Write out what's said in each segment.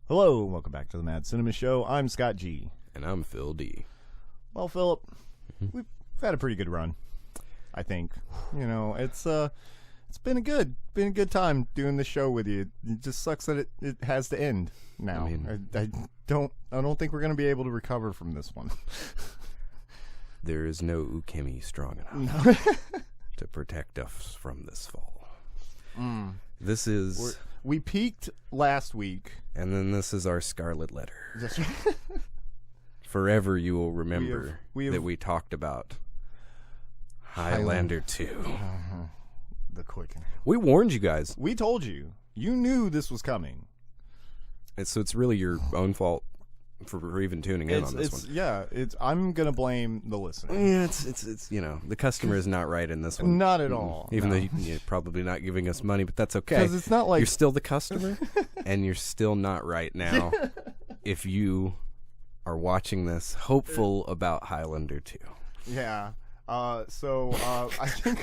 Hello, welcome back to the Mad Cinemists Show. I'm Scott G. And I'm Phil D. Well, Philip, we've had a pretty good run, I think. You know, it's been a good time doing this show with you. It just sucks that it has to end now. I don't think we're going to be able to recover from this one. There is no Ukemi strong enough to protect us from this fall. This is... We peaked last week. And then this is our scarlet letter. That's right. Forever you will remember we have that we talked about Highlander 2. The Quickening. We warned you guys. We told you. You knew this was coming. And so it's really your own fault for even tuning in on this one. Yeah, I'm going to blame the listener. Yeah, it's you know, the customer is not right in this one. Not at all. Even though you're probably not giving us money, but that's okay. Because it's not like... You're still the customer, and you're still not right now if you are watching this hopeful about Highlander 2. Yeah. I think...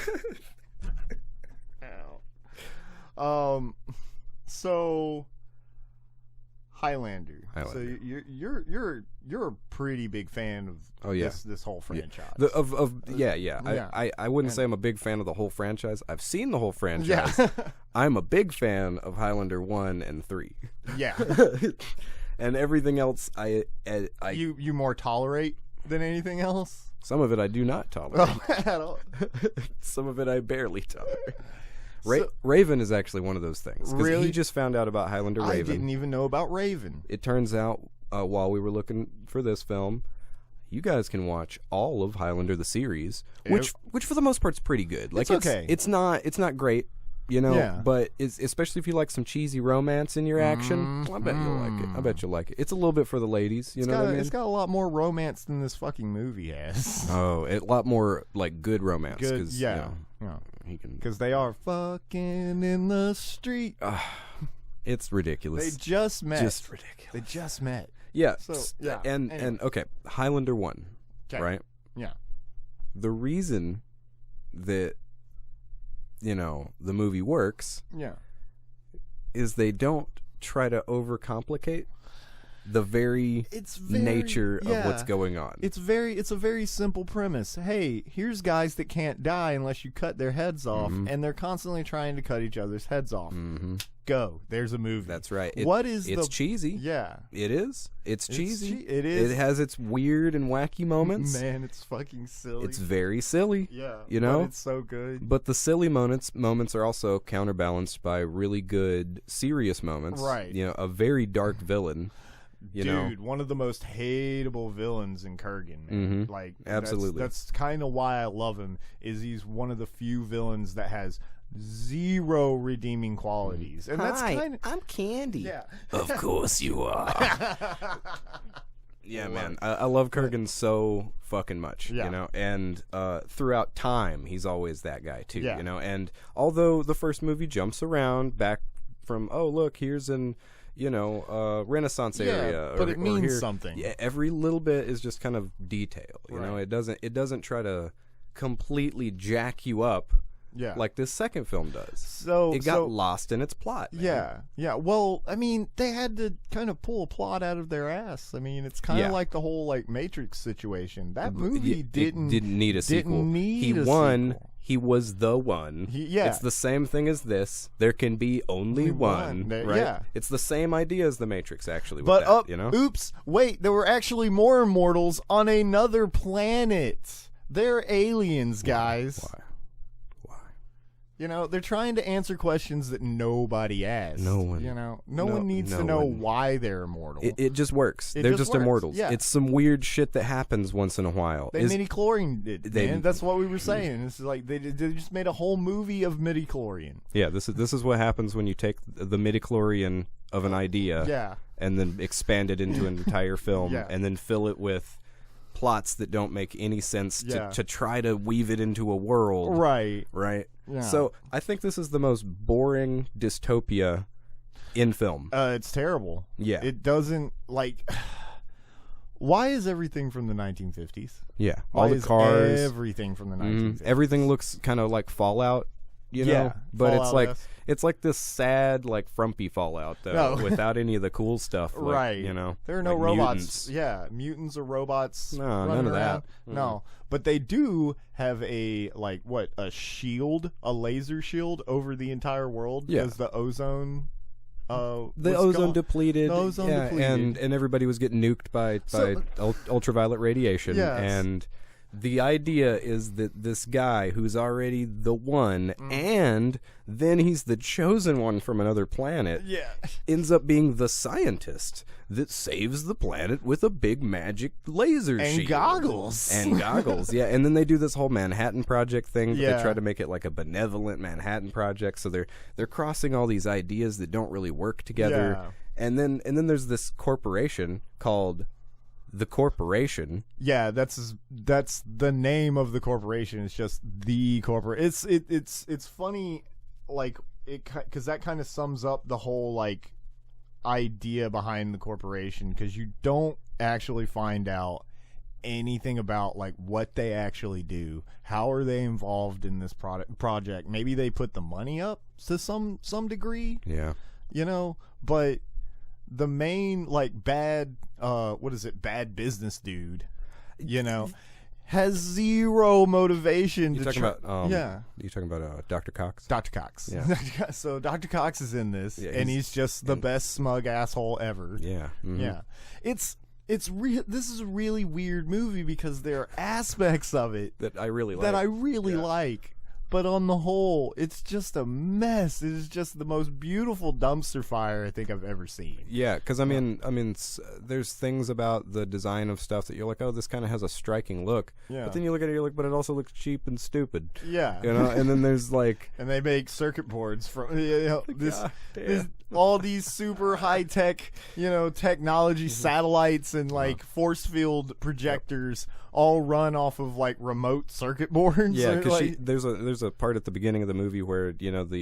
So... Highlander. So you're a pretty big fan of this whole franchise. I wouldn't say I'm a big fan of the whole franchise. I've seen the whole franchise. Yeah. I'm a big fan of Highlander 1 and 3. Yeah. And everything else you more tolerate than anything else? Some of it I do not tolerate. At all. Some of it I barely tolerate. Raven is actually one of those things. Really? He just found out about Highlander Raven. I didn't even know about Raven. It turns out, while we were looking for this film, you guys can watch all of Highlander the series, which for the most part is pretty good. Like, it's okay. It's not great, you know. But especially if you like some cheesy romance in your action, I bet you'll like it. I bet you'll like it. It's a little bit for the ladies, you know what I mean? It's got a lot more romance than this fucking movie has. Oh, a lot more like good romance. Good, yeah. You know, because they are fucking in the street. It's ridiculous. They just met. Just ridiculous. They just met. Yeah. So, yeah. And okay, Highlander 1, right? Yeah. The reason that, you know, the movie works is they don't try to overcomplicate the very nature of what's going on. It's a very simple premise. Hey, here's guys that can't die unless you cut their heads off, and they're constantly trying to cut each other's heads off. Go. There's a movie. That's right. It's cheesy. Yeah. It is. It's cheesy. It is. It has its weird and wacky moments. Man, it's fucking silly. It's very silly. Yeah. You know? But it's so good. But the silly moments are also counterbalanced by really good serious moments. Right. You know, a very dark villain. Dude, one of the most hateable villains in Kurgan, man. Like, absolutely. That's kind of why I love him. Is he's one of the few villains that has zero redeeming qualities, and that's kind of... I'm Candy. Yeah, of course you are. Yeah, man, I love Kurgan so fucking much. Yeah. You know, and throughout time, he's always that guy too. Yeah. You know, and although the first movie jumps around back from, oh look, here's an Renaissance area, but it means here, something. Yeah, every little bit is just kind of detail. You know, it doesn't try to completely jack you up. Yeah, like this second film does. So it got lost in its plot. Man. Yeah. Well, I mean, they had to kind of pull a plot out of their ass. I mean, it's kind of like the whole like Matrix situation. That movie didn't need a sequel. He was the one. It's the same thing as this. There can be only one. Right? Yeah. It's the same idea as the Matrix, actually. But that, you know? Oops! Wait, there were actually more immortals on another planet. They're aliens, guys. Why? You know, they're trying to answer questions that nobody asks. No one. You know, no one needs to know why they're immortal. It just works. They're just immortals. Yeah. It's some weird shit that happens once in a while. They midi-chlorian it, man. That's what we were saying. It's like they just made a whole movie of midi-chlorian. Yeah, this is what happens when you take the midi-chlorian of an idea and then expand it into an entire film and then fill it with plots that don't make any sense to try to weave it into a world. Right. Yeah. So I think this is the most boring dystopia in film. It's terrible. Yeah. It doesn't, like... Why is everything from the 1950s? Yeah. Why all the cars. Everything from the 1950s. Everything looks kind of like Fallout. you know, but Fallout-esque. it's like this sad, like frumpy Fallout though, without any of the cool stuff, like, right? You know, there are no like robots. Mutants. Yeah, mutants or robots. No, none of that. No, but they do have a shield, a laser shield over the entire world because the ozone. The ozone depleted. And everybody was getting nuked by ultraviolet radiation. Yes. And the idea is that this guy who's already the one, and then he's the chosen one from another planet, ends up being the scientist that saves the planet with a big magic laser shield. Goggles. And goggles, yeah. And then they do this whole Manhattan Project thing, but they try to make it like a benevolent Manhattan Project, so they're crossing all these ideas that don't really work together. And then there's this corporation called the Corporation. Yeah, that's the name of the corporation. It's just the corporation. It's funny, like because that kind of sums up the whole like idea behind the corporation, because you don't actually find out anything about like what they actually do. How are they involved in this project? Maybe they put the money up to some degree. Yeah, you know, but the main like bad business dude, you know, has zero motivation. You talking about Dr. Cox? Dr. Cox. Yeah. So Dr. Cox is in this, and he's just the best smug asshole ever. Yeah. Mm-hmm. Yeah. This is a really weird movie because there are aspects of it that I really like. But on the whole, it's just a mess. It is just the most beautiful dumpster fire I think I've ever seen. Yeah, because I mean, there's things about the design of stuff that you're like, oh, this kind of has a striking look. Yeah. But then you look at it, you're like, but it also looks cheap and stupid. Yeah. You know, and then there's like, and they make circuit boards from all these super high tech, technology satellites and like force field projectors. All run off of like remote circuit boards. Yeah, because there's a part at the beginning of the movie where there's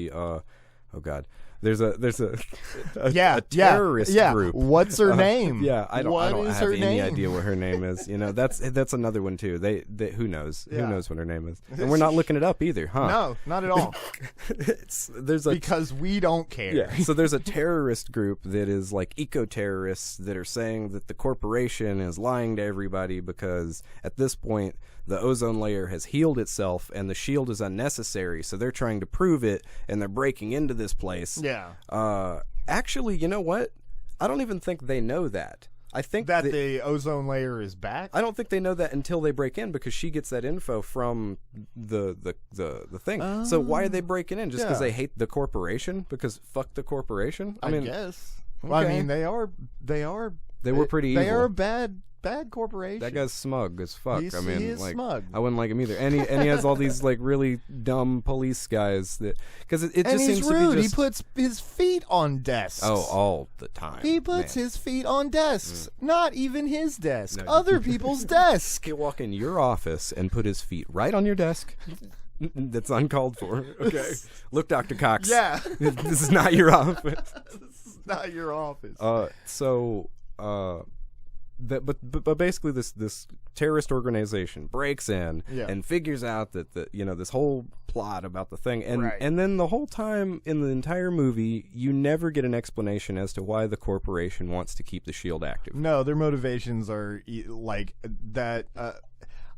a terrorist group. What's her name? I don't have any idea what her name is. That's another one too. They who knows what her name is, and we're not looking it up either, huh? No, not at all. Because we don't care. Yeah. So there's a terrorist group that is like eco-terrorists that are saying that the corporation is lying to everybody because at this point the ozone layer has healed itself and the shield is unnecessary. So they're trying to prove it, and they're breaking into this place. Yeah. Actually, you know what? I don't even think they know that. I think that the ozone layer is back. I don't think they know that until they break in, because she gets that info from the thing. Oh. So why are they breaking in? Just because they hate the corporation? Because fuck the corporation? I guess. Okay. Well, I mean, they were pretty evil. They are a bad corporation. That guy's smug as fuck. He is smug. I wouldn't like him either. And he has all these like really dumb police guys that, because it just seems rude. to be just, he puts his feet on desks. Oh, all the time. He puts his feet on desks. Not even his desk. No, other people's desks. He'll walk in your office and put his feet right on your desk. That's uncalled for. Okay. Look, Dr. Cox. Yeah. This is not your office. This is not your office. But basically this terrorist organization breaks in and figures out that this whole plot about the thing, and then the whole time in the entire movie you never get an explanation as to why the corporation wants to keep the shield active. No, their motivations are like that.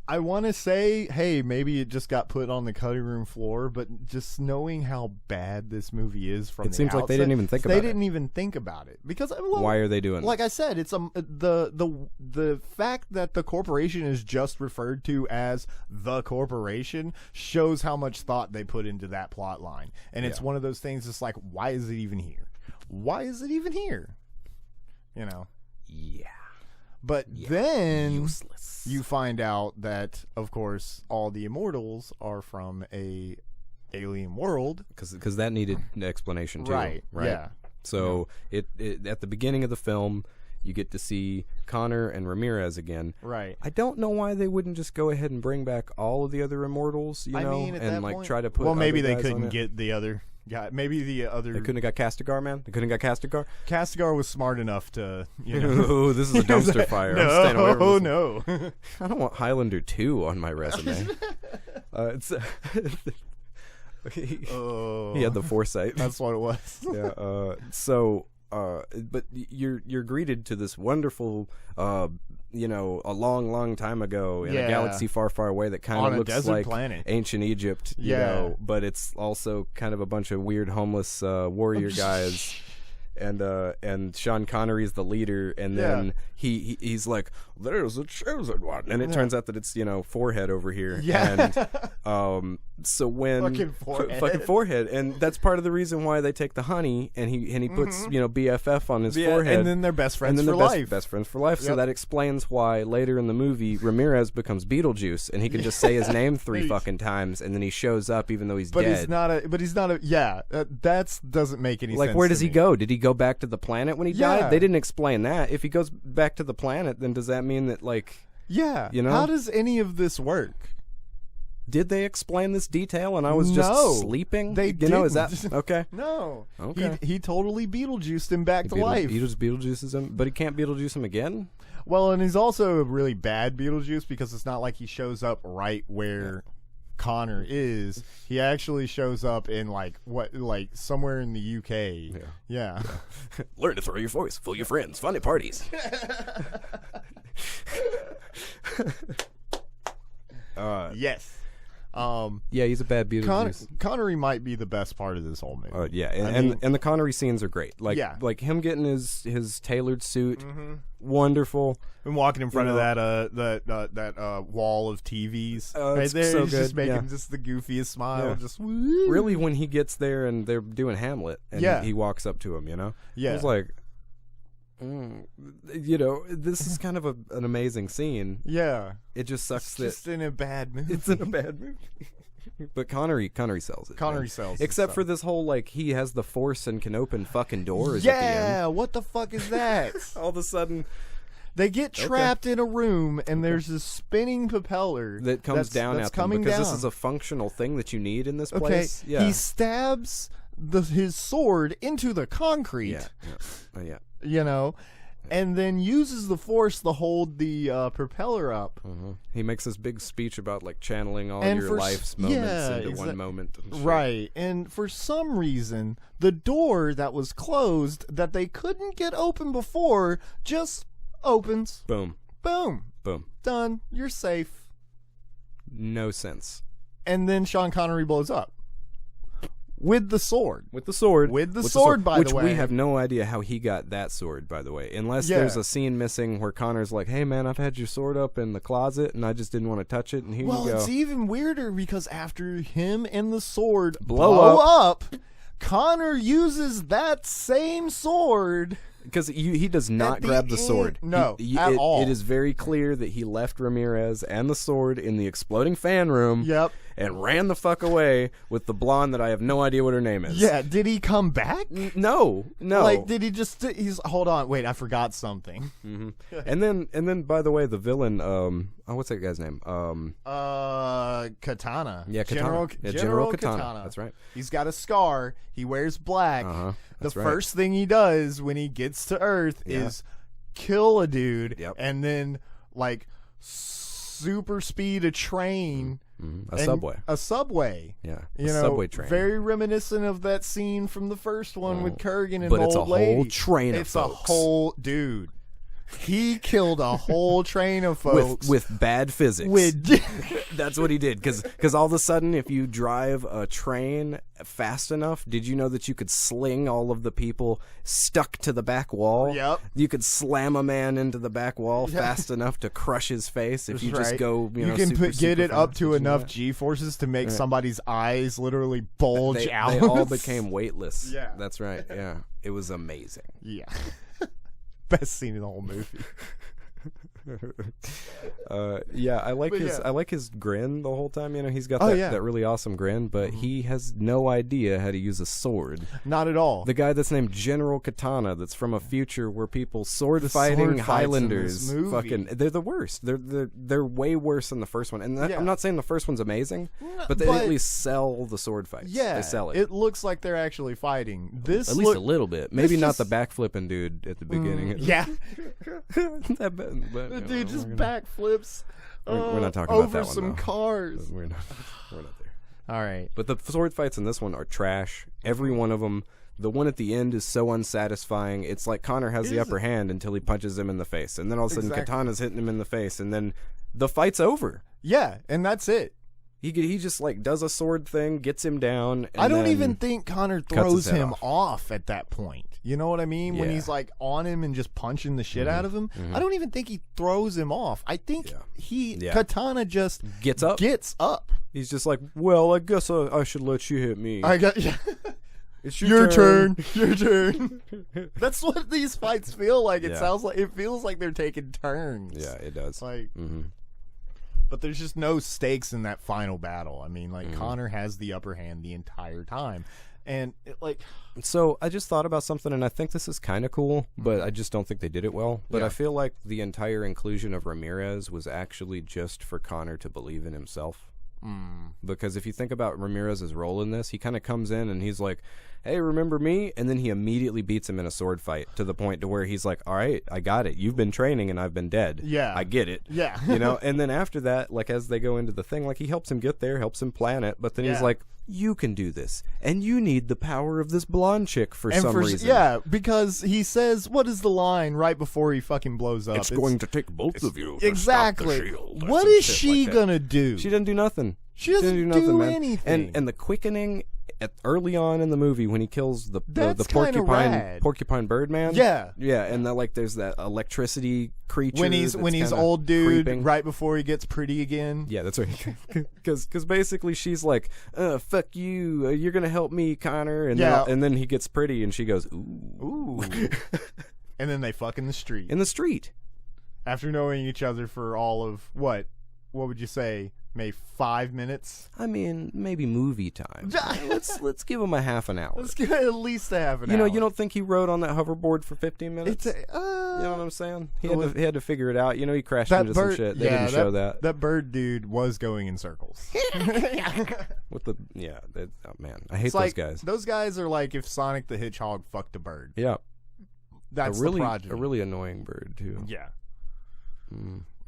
I want to say, hey, maybe it just got put on the cutting room floor, but just knowing how bad this movie is from the outset, it seems like they didn't even think about it. They didn't even think about it because why are they doing? Like I said, it's the fact that the corporation is just referred to as the corporation shows how much thought they put into that plot line, and it's one of those things. It's like, why is it even here? Why is it even here? Yeah. But then you find out that, of course, all the immortals are from a alien world. Because that needed an explanation too. Right. Yeah. So it at the beginning of the film, you get to see Connor and Ramirez again. Right. I don't know why they wouldn't just go ahead and bring back all of the other immortals, and like try to put. Well, maybe they couldn't get the other. Yeah, maybe the other. They couldn't have got Castigar, man. They couldn't have got Castigar. Castigar was smart enough to. Oh, this is a dumpster fire. No, I'm staying away from no. I don't want Highlander 2 on my resume. He had the foresight. That's what it was. Yeah. But you're greeted to this wonderful, a long time ago in a galaxy far, far away that kind of looks like planet. ancient Egypt. You know, but it's also kind of a bunch of weird homeless warrior guys. And Sean Connery's the leader, and then he's like, "There's a chosen one," and it turns out that it's forehead over here. Yeah. And so when fucking forehead, and that's part of the reason why they take the honey, and he puts BFF on his forehead, and then they're best friends and then for they're life. Best friends for life. So that explains why later in the movie Ramirez becomes Beetlejuice, and he can just say his name 3 fucking times, and then he shows up even though he's dead. He's not a. Yeah, that doesn't make any sense. Like, where does he go? Did he go back to the planet when he died? They didn't explain that. If he goes back to the planet, then does that mean that how does any of this work? Did they explain this detail and I was just sleeping? They didn't. Is that okay? No. Okay. He totally Beetlejuiced him back to life. Beetlejuices him, but he can't Beetlejuice him again? Well, and he's also a really bad Beetlejuice because it's not like he shows up right where Connor is. He actually shows up in somewhere in the UK. Yeah. Learn to throw your voice, fool your friends, fun at parties. Yes. He's a bad Beetlejuice. Connery might be the best part of this whole movie. And the Connery scenes are great. Like him getting his tailored suit, wonderful. And walking in front of that wall of TVs right there, so he's just good. making just the goofiest smile. Yeah. Just woo. Really, when he gets there and they're doing Hamlet, and he walks up to him, Yeah. It's like, this is kind of an amazing scene. Yeah. It just sucks it's just in a bad movie. It's in a bad movie. But Connery sells it. Connery sells it. Except for this whole, he has the Force and can open fucking doors at the end. Yeah, what the fuck is that? All of a sudden, they get trapped in a room, and there's this spinning propeller that comes down at them because this is a functional thing that you need in this place. Okay, he stabs his sword into the concrete. Yeah. And then uses the Force to hold the propeller up. He makes this big speech about channeling all your life's moments into one moment. Right. And for some reason, the door that was closed that they couldn't get open before just opens. Boom. Boom. Boom. Done. You're safe. No sense. And then Sean Connery blows up. With the sword. With the sword, by the way. Which we have no idea how he got that sword, by the way. Unless there's a scene missing where Connor's like, hey, man, I've had your sword up in the closet, and I just didn't want to touch it, and here you go. Well, it's even weirder because after him and the sword blow up, Connor uses that same sword... Because he does not grab the sword. No, at all. It is very clear that he left Ramirez and the sword in the exploding fan room. Yep. And ran the fuck away with the blonde that I have no idea what her name is. Yeah. Did he come back? No. Did he just? Hold on. Wait, I forgot something. Mm-hmm. and then, by the way, the villain. What's that guy's name? Katana. Yeah, Katana. General Katana. That's right. He's got a scar. He wears black. That's the first thing he does when he gets to Earth is kill a dude and then super speed a train. A subway. A subway. Yeah. Subway train. Very reminiscent of that scene from the first one with Kurgan and but the it's old a lady. whole train of It's folks. a whole dude. He killed a whole train of folks with bad physics. That's what he did. Because all of a sudden, if you drive a train fast enough, did you know that you could sling all of the people stuck to the back wall? Yep. You could slam a man into the back wall fast enough to crush his face if you just go. You can get it up to enough G-forces to make somebody's eyes literally bulge out. They all became weightless. Yeah. That's right. Yeah. It was amazing. Yeah. Best scene in the whole movie. I like his grin the whole time. He's got that really awesome grin, but he has no idea how to use a sword. Not at all. The guy that's named General Katana, that's from a future where people fighting Highlanders, they're the worst. They're way worse than the first one. And I'm not saying the first one's amazing, but they at least sell the sword fights. Yeah, they sell it. It looks like they're actually fighting. At least a little bit. Maybe not the backflipping dude at the beginning. Yeah. But, the dude just backflips we're not talking over about that one, some though. cars. We're not there. All right. But the sword fights in this one are trash. Every one of them. The one at the end is so unsatisfying. It's like Connor has the upper hand until he punches him in the face. And then all of a sudden Katana's hitting him in the face. And then the fight's over. Yeah, and that's it. He just like does a sword thing, gets him down. And I don't even think Connor throws him off at that point. You know what I mean? When he's like on him and just punching the shit out of him. I don't even think he throws him off. I think Katana just gets up. He's just like, well, I guess I should let you hit me. It's your turn. Your turn. That's what these fights feel like. It feels like they're taking turns. Yeah, it does. Like, but there's just no stakes in that final battle. I mean, like Connor has the upper hand the entire time, and so I just thought about something, and I think this is kind of cool, but I just don't think they did it well. But I feel like the entire inclusion of Ramirez was actually just for Connor to believe in himself. Because if you think about Ramirez's role in this, he kind of comes in and he's like, hey, remember me? And then he immediately beats him in a sword fight to the point to where he's like, all right, I got it. You've been training and I've been dead. Yeah. I get it. Yeah. And then after that, like as they go into the thing, like he helps him get there, helps him plan it, but then he's like, you can do this. And you need the power of this blonde chick for some reason. Yeah, because he says, what is the line right before he fucking blows up? It's going to take both of you to stop the shield. What is she gonna do? She doesn't do nothing. She doesn't do nothing, man. Anything. And the quickening early on in the movie when he kills the porcupine bird man. Yeah. Yeah, and there's that electricity creature. When he's old dude creeping. Right before he gets pretty again. Yeah, that's right. Because basically she's like, fuck you, you're going to help me, Connor. And then he gets pretty and she goes, ooh. And then they fuck in the street. In the street. After knowing each other for all of, what would you say? Maybe 5 minutes. I mean, maybe movie time. Let's give him a half an hour. Let's give it at least a half an hour. You don't think he rode on that hoverboard for 15 minutes? You know what I'm saying? He had to figure it out. He crashed into some shit. They didn't show that. That bird dude was going in circles. With the man, I hate those guys. Those guys are like if Sonic the Hedgehog fucked a bird. Yeah, that's a really the really annoying bird too. Yeah,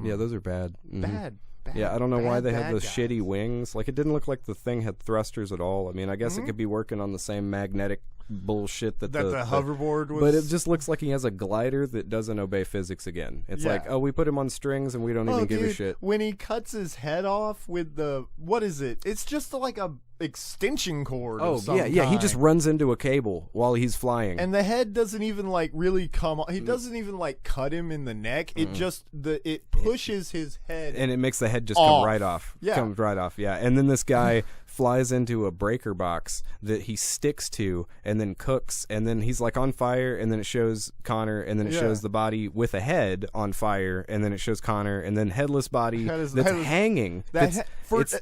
yeah, those are bad. Bad. Yeah, I don't know why they have those shitty wings. Like, it didn't look like the thing had thrusters at all. I mean, I guess it could be working on the same magnetic bullshit that the hoverboard was. But it just looks like he has a glider that doesn't obey physics again. It's like, we put him on strings and we don't even give a shit. When he cuts his head off with what is it? It's just like a extension cord. Yeah. He just runs into a cable while he's flying, and the head doesn't even really come on. He doesn't even cut him in the neck. It just it pushes his head, and it makes the head just come right off. Yeah, comes right off. Yeah, and then this guy flies into a breaker box that he sticks to, and then cooks, and then he's like on fire, and then it shows Connor, and then it shows the body with a head on fire, and then it shows Connor, and then headless body hanging.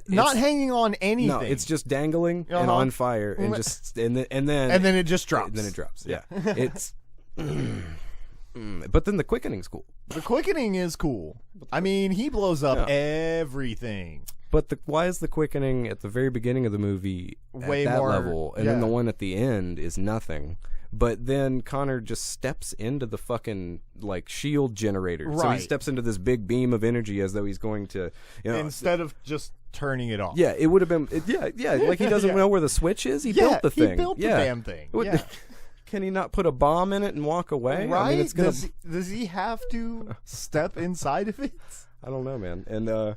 Not hanging on anything. No, it's just dangling and on fire, and then it just drops. Then it drops. Yeah, it's. But then the quickening's cool. The quickening is cool. I mean, he blows up everything. But why is the quickening at the very beginning of the movie way at that more level, and then the one at the end is nothing? But then Connor just steps into the fucking shield generator. Right. So he steps into this big beam of energy as though he's going to, instead of just turning it off. Yeah, it would have been. Like he doesn't know where the switch is. He built the thing. He built the damn thing. Can he not put a bomb in it and walk away? Right? I mean, it's gonna... Does he have to step inside of it? I don't know, man. And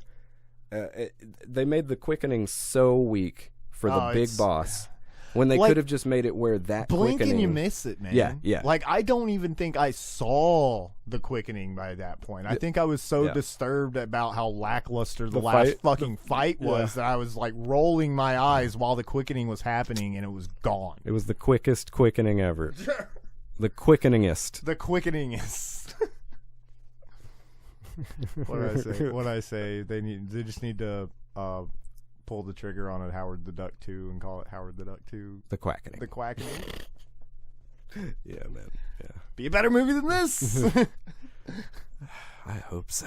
they made the quickening so weak for the big boss when they could have just made it where that blink quickening... and you miss it, man. Yeah. I don't even think I saw the quickening by that point. I think I was so disturbed about how lackluster the last fucking fight was that I was rolling my eyes while the quickening was happening, and it was gone. It was the quickest quickening ever. The quickeningest. The quickeningest. What I say? They just need to pull the trigger on a Howard the Duck 2 and call it Howard the Duck 2. The Quackening. The Quackening. Yeah, man. Yeah. Be a better movie than this. I hope so.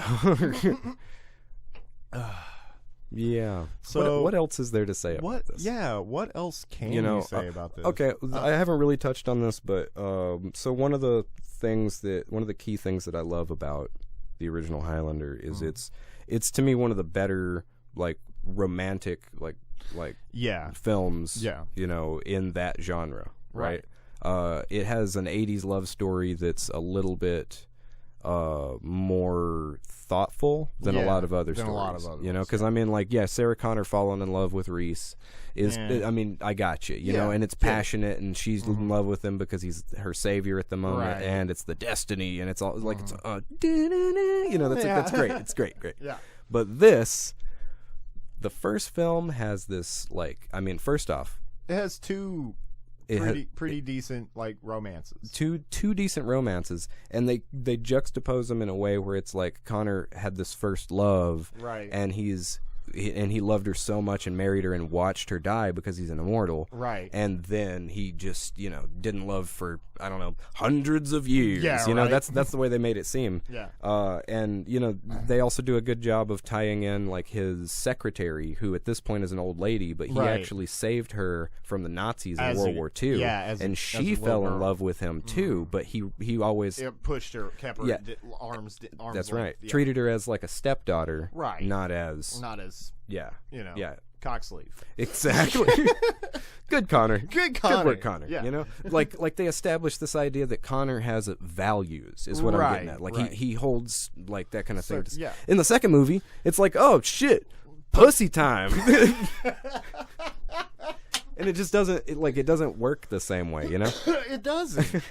Yeah. So what else is there to say about this? Yeah, what else can you say about this? Okay, I haven't really touched on this, but so one of the key things that I love about the original Highlander is it's to me one of the better romantic films, in that genre, right? It has an 80s love story that's a little bit more thoughtful than a lot of other stories. Because I mean, Sarah Connor falling in love with Reese is, I mean, I got you, know, and it's passionate, and she's in love with him because he's her savior at the moment, and it's the destiny, and it's all like it's that's great. It's great. Yeah. But the first film has this, first off, it has two pretty decent romances. Two decent romances, and they juxtapose them in a way where it's like Connor had this first love, right? And he loved her so much and married her and watched her die because he's an immortal, right? And then he just didn't love for hundreds of years. That's the way they made it seem. And they also do a good job of tying in his secretary, who at this point is an old lady, but he actually saved her from the Nazis in World War II. And she fell in love with him too, but he always pushed her, kept her arms. That's right. Treated her as a stepdaughter, right? Not as cock sleeve. Exactly. Good Connor. Good work, Connor. Yeah. Like they established this idea that Connor has values is what I'm getting at. He holds that kind of thing. In the second movie, it's oh shit, pussy time. And it just doesn't it doesn't work the same way, It doesn't.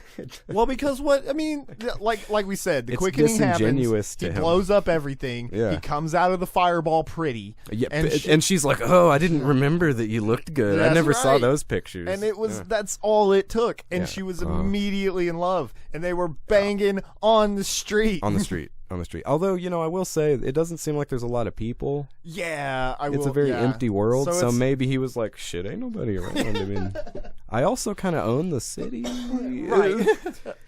Well, because like we said, the it's quickening happens. To he him. blows up everything. Yeah. He comes out of the fireball pretty. Yeah, and she's like, "Oh, I didn't remember that you looked good. I never saw those pictures." And it was that's all it took, and she was immediately in love, and they were banging on the street. On the street. Although, I will say, it doesn't seem like there's a lot of people. Yeah, It's a very empty world, so maybe he was like, shit, ain't nobody around. I mean, I also kind of own the city. Right.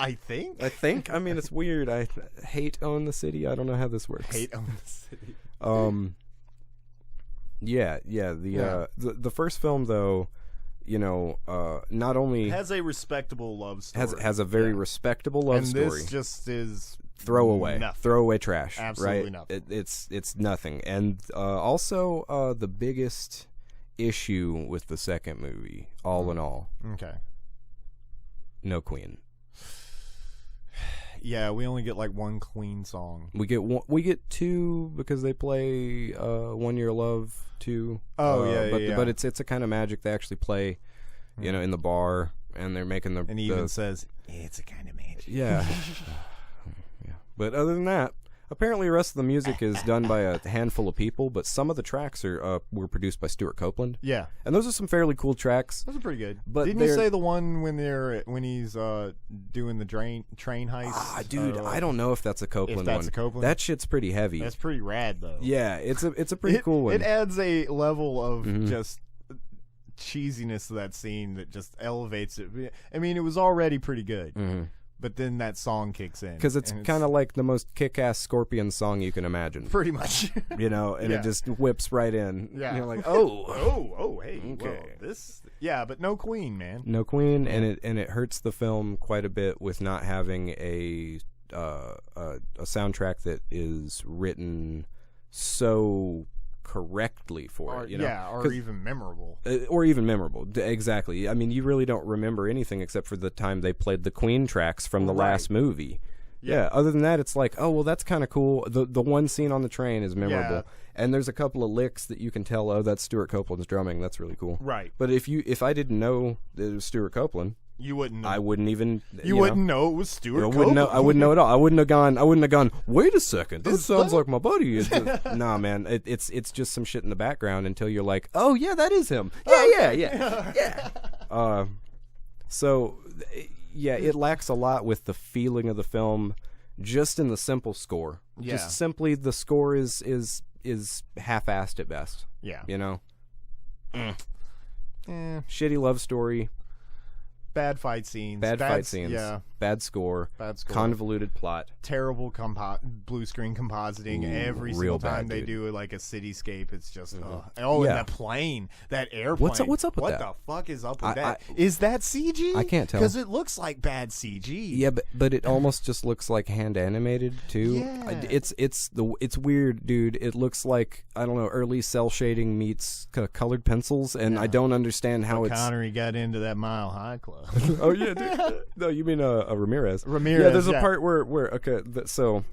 I think. I mean, it's weird. I hate own the city. I don't know how this works. Hate own the city. The first film, though, not only... has a respectable love story. Has a very respectable love story. And this just is... throwaway trash. Absolutely right? nothing. It's nothing. And also the biggest issue with the second movie, all in all, no Queen. Yeah, we only get one Queen song. We get two because they play 1 Year Love 2. But it's a kind of magic they actually play, in the bar, and they're making the... And he even says, it's a kind of magic. Yeah. But other than that, apparently the rest of the music is done by a handful of people, but some of the tracks were produced by Stuart Copeland. Yeah. And those are some fairly cool tracks. Those are pretty good. But didn't you say the one when he's doing the train heist? Dude, I don't know if that's a Copeland one. A Copeland? That shit's pretty heavy. That's pretty rad, though. Yeah, it's a pretty cool one. It adds a level of just cheesiness to that scene that just elevates it. I mean, it was already pretty good. Mm-hmm. But then that song kicks in. Because it's kind of like the most kick-ass Scorpion song you can imagine. Pretty much. And it just whips right in. Yeah. You're like, hey. Okay. Whoa, this... Yeah, but no Queen, man. No Queen, and it hurts the film quite a bit with not having a soundtrack that is written so... correctly for it, or even memorable. Exactly. I mean, you really don't remember anything except for the time they played the Queen tracks from the last movie. Yeah. Other than that, it's like, oh well, that's kind of cool. The one scene on the train is memorable, and there's a couple of licks that you can tell. Oh, that's Stuart Copeland's drumming. That's really cool. Right. But if I didn't know it was Stuart Copeland. You wouldn't know. I wouldn't even... You wouldn't know it was Stuart Copeland. I wouldn't know at all. I wouldn't have gone, wait a second, that sounds like my buddy. Nah, man, it's just some shit in the background until you're like, oh, yeah, that is him. Yeah. It lacks a lot with the feeling of the film just in the simple score. Yeah. Just simply the score is half-assed at best. Yeah. Shitty love story. Bad fight scenes. Bad fight scenes. Yeah. bad score, convoluted plot, terrible blue screen compositing. Every single time they do like a cityscape, it's just and the plane, that airplane. What's up with what that? What the fuck is up with that? Is that CG? I can't tell because it looks like bad CG. Yeah, but it almost just looks like hand animated too. Yeah. It's weird, dude. It looks like, I don't know, early cell shading meets colored pencils, and I don't understand how Connery got into that Mile High Club. Oh yeah, dude. No, you mean Ramirez. Yeah, there's a part where so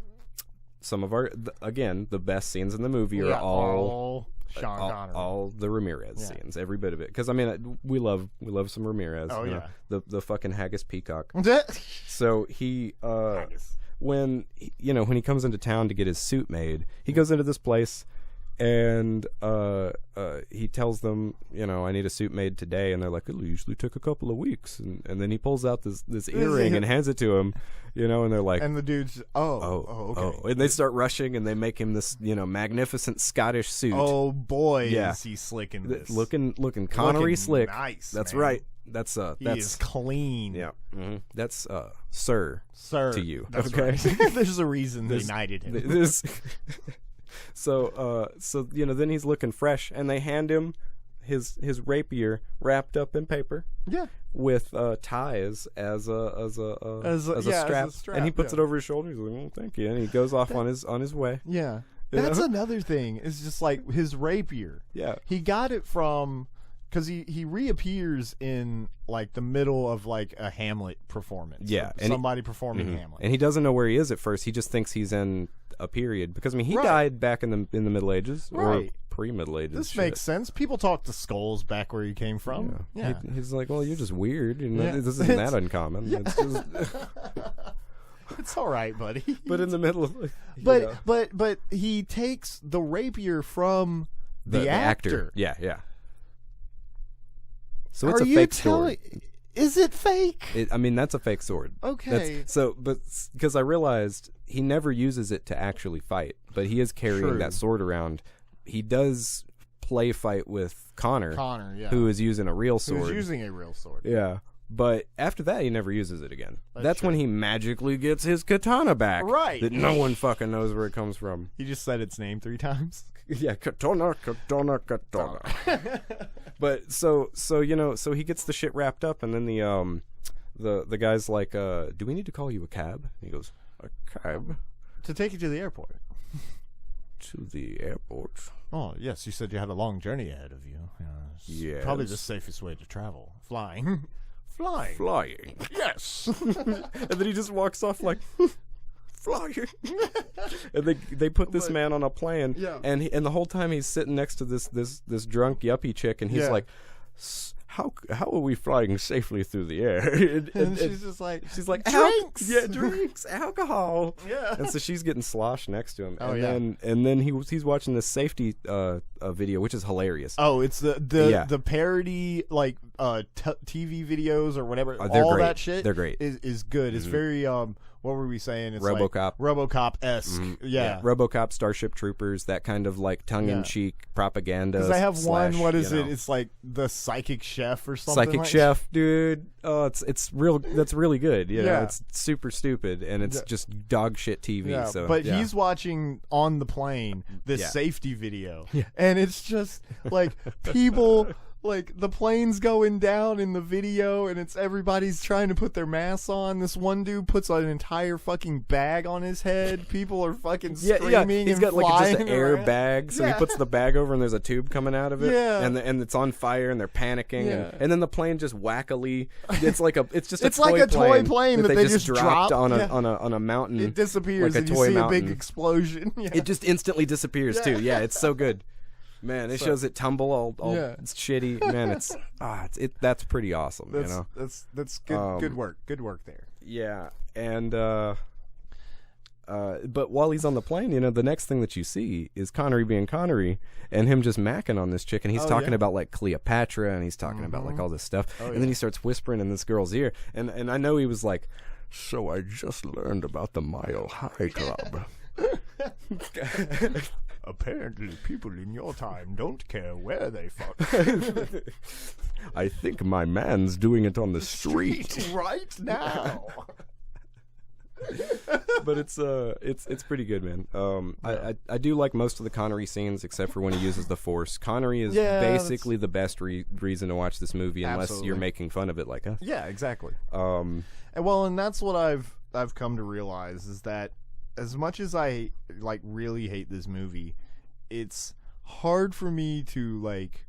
some of again the best scenes in the movie are all Sean Connery, all the Ramirez scenes, every bit of it. Because I mean, we love some Ramirez. Oh yeah, the fucking haggis peacock. So he when he comes into town to get his suit made, he goes into this place. And he tells them, I need a suit made today, and they're like, it'll usually take a couple of weeks. And then he pulls out this earring and hands it to him, and they're like, and the dude's okay. And they start rushing, and they make him this magnificent Scottish suit. Oh boy, is he slick in this? Looking Connery slick. Nice. That's man. right. That's he is clean. Yeah. Mm-hmm. That's sir to you. That's okay. Right. There's a reason they knighted him. So then he's looking fresh, and they hand him his rapier wrapped up in paper. Yeah. With ties as a strap. And he puts it over his shoulder. He's like, "Oh, thank you," and he goes off on his way. Yeah. That's another thing. It's just like his rapier. Yeah. He got it from, because he reappears in like the middle of like a Hamlet performance. Yeah. Somebody performing Hamlet. And he doesn't know where he is at first. He just thinks he's in a period, because I mean he died back in the Middle Ages or pre-Middle Ages. This makes sense. People talk to skulls back where he came from. Yeah. He's like, well, you're just weird. This isn't that uncommon. Yeah. It's just it's all right, buddy. But in the middle of but he takes the rapier from the actor. Yeah. So it's a fake sword. Is it fake? I mean, that's a fake sword. Okay. But because I realized he never uses it to actually fight, but he is carrying that sword around. He does play fight with Connor, who is using a real sword. Who's using a real sword. Yeah. But after that, he never uses it again. That's when he magically gets his katana back. Right. That no one fucking knows where it comes from. He just said its name 3 times. Yeah, katana. But so he gets the shit wrapped up, and then the guy's like, do we need to call you a cab? And he goes, a cab? To take you to the airport. To the airport? Oh, yes, you said you had a long journey ahead of you. Yes. Probably the safest way to travel. Flying. Yes. And then he just walks off like, flying. And they put this man on a plane, and the whole time he's sitting next to this drunk yuppie chick, and he's like, how are we flying safely through the air? And she's like drinks. Drinks, alcohol. Yeah. And so she's getting sloshed next to him. And then he's watching this safety video, which is hilarious. Oh, it's the parody like TV videos or whatever. All great. That shit. They're great. Is good. It's very what were we saying? It's RoboCop. like RoboCop-esque. Yeah. RoboCop, Starship Troopers, that kind of like tongue-in-cheek propaganda. Because I have one. What is it? It's like the Psychic Chef or something. Psychic Chef, dude. Oh, it's real. That's really good. It's super stupid, and it's just dog shit TV. Yeah, so, but he's watching on the plane this safety video, and it's just like people. Like, the plane's going down in the video, and it's everybody's trying to put their masks on. This one dude puts an entire fucking bag on his head. People are fucking screaming. He's got and like just an air around. Bag, so he puts the bag over, and there's a tube coming out of it. Yeah. And it's on fire, and they're panicking. And then the plane just wackily. It's like a toy plane that they just dropped on a mountain. It disappears, like and you see a big explosion. It just instantly disappears too. Yeah, it's so good. Man, it shows it tumble all it's shitty. Man, that's pretty awesome. That's good. Good work. Good work there. Yeah, and but while he's on the plane, the next thing that you see is Connery being Connery, and him just macking on this chick, and he's talking about like Cleopatra, and he's talking about like all this stuff, and then he starts whispering in this girl's ear, and I know he was like, "So I just learned about the Mile High Club." Apparently, people in your time don't care where they fuck. I think my man's doing it on the street right now. But it's pretty good, man. I do like most of the Connery scenes except for when he uses the Force. Connery is basically the best reason to watch this movie, unless you're making fun of it like us. Yeah, exactly. And that's what I've come to realize, is that as much as I like really hate this movie, it's hard for me to like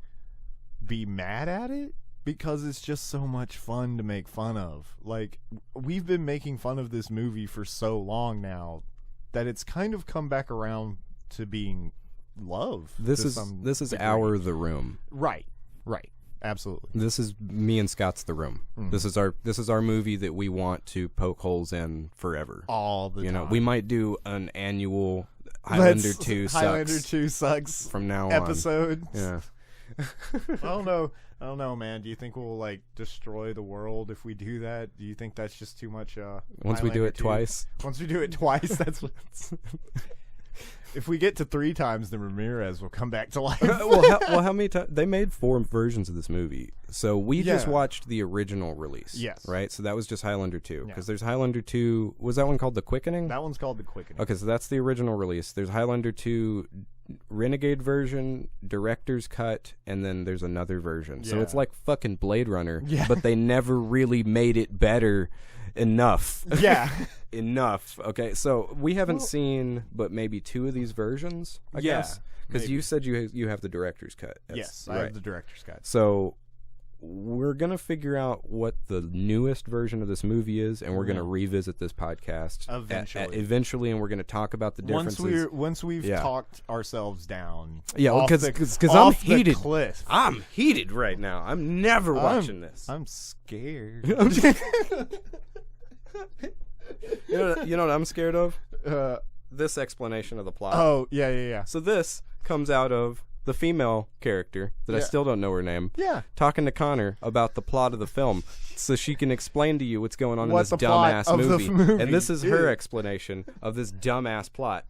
be mad at it, because it's just so much fun to make fun of. Like, we've been making fun of this movie for so long now that it's kind of come back around to being love. This is our The Room. Right. Absolutely. This is me and Scott's The Room. Mm. This is our movie that we want to poke holes in forever. All the time. You know, we might do an annual Highlander 2 sucks from now on episode. Yeah. I don't know, man. Do you think we'll like destroy the world if we do that? Do you think that's just too much? Once we do it twice. Once we do it twice, that's what. If we get to 3 times, then Ramirez will come back to life. well, how many times? They made 4 versions of this movie. So we just watched the original release. Yes. Right? So that was just Highlander 2. Because there's Highlander 2. Was that one called The Quickening? That one's called The Quickening. Okay, so that's the original release. There's Highlander 2 Renegade version, director's cut, and then there's another version. So it's like fucking Blade Runner, but they never really made it better enough. Yeah. Enough. Okay, so we haven't seen but maybe 2 of these versions, I guess. Because you said you have the director's cut. Yes, I have the director's cut. So we're going to figure out what the newest version of this movie is, and we're going to revisit this podcast eventually, and we're going to talk about the differences. Once we've talked ourselves down. Yeah, because I'm heated. Cliff. I'm heated right now. I'm never watching this. I'm scared. You know what I'm scared of? This explanation of the plot. Oh, yeah. So this comes out of the female character that I still don't know her name. Yeah. Talking to Connor about the plot of the film so she can explain to you what's going on in this dumbass movie. And this is her explanation of this dumbass plot.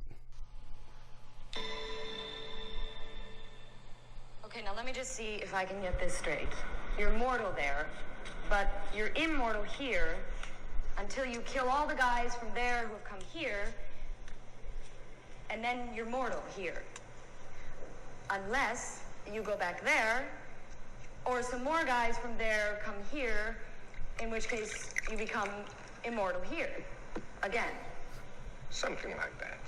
Okay, now let me just see if I can get this straight. You're mortal there, but you're immortal here until you kill all the guys from there who have come here, and then you're mortal here. Unless you go back there, or some more guys from there come here, in which case you become immortal here again. Something like that.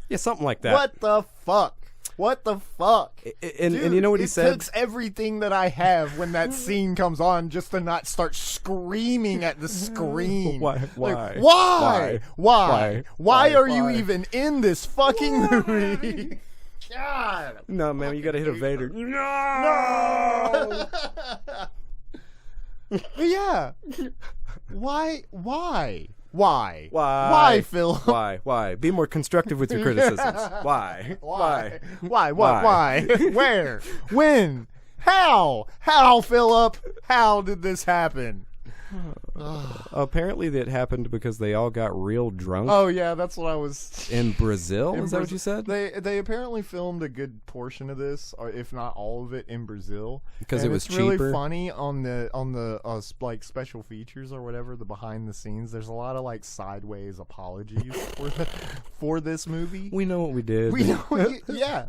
Yeah, something like that. What the fuck? And you know what he said? It takes everything that I have when that scene comes on just to not start screaming at the screen. Why are you even in this fucking movie? God. No, man, you gotta hit a Vader. No! Yeah. Why, Phil? Why? Be more constructive with your criticisms. Why? Where? When? How, Philip? How did this happen? Apparently that happened because they all got real drunk. Oh yeah, that's what I was. In Brazil? Is that what you said? They apparently filmed a good portion of this, or if not all of it, in Brazil. Because it was cheaper. It's really funny on the like special features or whatever, the behind the scenes. There's a lot of like sideways apologies for this movie. We know what we did. Yeah.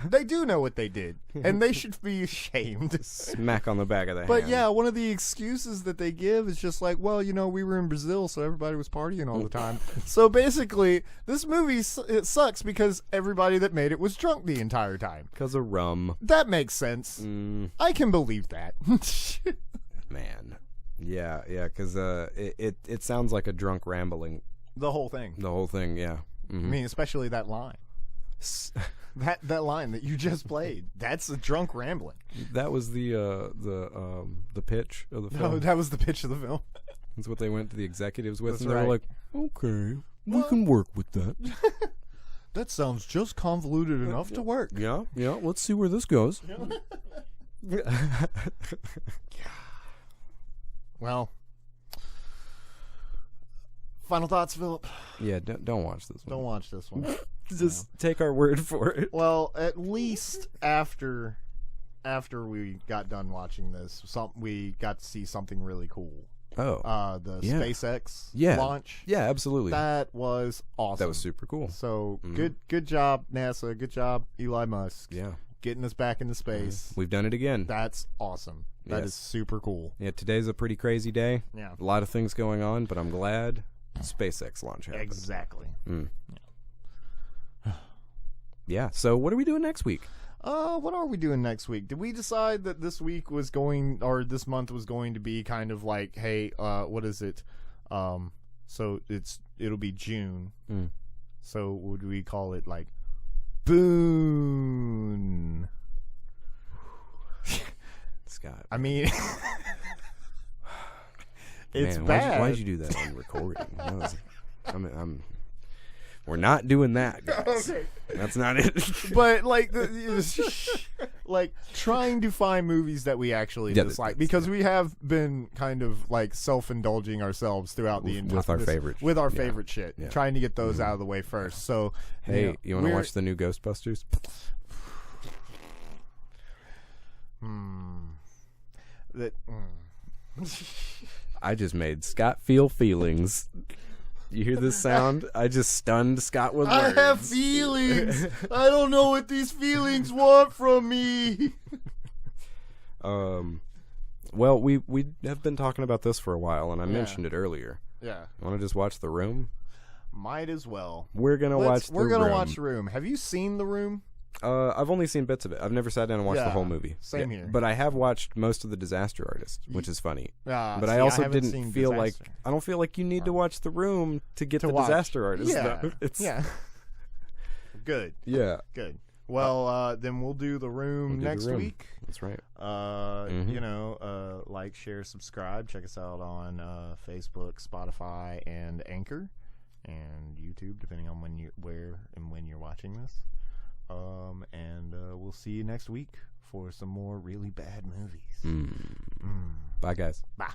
They do know what they did, and they should be ashamed. Smack on the back of the But hand. yeah, one of the excuses that they give is just like, well, we were in Brazil, so everybody was partying all the time. So basically, this movie it sucks because everybody that made it was drunk the entire time. Because of rum. That makes sense. I can believe that. Man. Yeah, because it sounds like a drunk rambling. The whole thing, yeah. Mm-hmm. I mean, especially that line. That line that you just played, that's a drunk rambling. That was the pitch of the film. No, that was the pitch of the film. That's what they went to the executives with, That's and they right. were like, okay, we can work with that. That sounds just convoluted enough to work. Yeah, let's see where this goes. Well, final thoughts, Philip? Yeah, don't watch this one. Don't watch this one. Just take our word for it. Well, at least after we got done watching this, we got to see something really cool. The SpaceX launch. Yeah, absolutely. That was awesome. That was super cool. So good job, NASA. Good job, Elon Musk. Yeah. Getting us back into space. We've done it again. That's awesome. That is super cool. Yeah, today's a pretty crazy day. Yeah. A lot of things going on, but I'm glad SpaceX launch happened. Exactly. Yeah, so what are we doing next week? What are we doing next week? Did we decide that this week was going, or this month was going to be kind of like, hey, what is it? So it'll be June. So would we call it like Boone? Scott. I mean, it's Man, bad. Why'd you do that on recording? We're not doing that, guys. Okay. That's not it. But like, like trying to find movies that we actually dislike, because we have been kind of like self-indulging ourselves throughout the entire with our favorite shit, Yeah. trying to get those out of the way first. So, hey, you want to watch the new Ghostbusters? I just made Scott feel feelings. You hear this sound? I just stunned Scott with words. I have feelings. I don't know what these feelings want from me. Well, we have been talking about this for a while, and I mentioned it earlier. Yeah. Want to just watch The Room? Might as well. We're gonna watch The Room. We're gonna watch The Room. Have you seen The Room? I've only seen bits of it. I've never sat down and watched the whole movie. Same here. But I have watched most of The Disaster Artist, which is funny. But I also didn't feel like I don't feel like you need to watch The Room to get The Disaster Artist. Yeah. Though. It's Good. Yeah. Good. Well, then we'll do The Room next week. That's right. You know, like, share, subscribe. Check us out on Facebook, Spotify, and Anchor, and YouTube, depending on when you're watching this. And we'll see you next week for some more really bad movies. Bye, guys. Bye.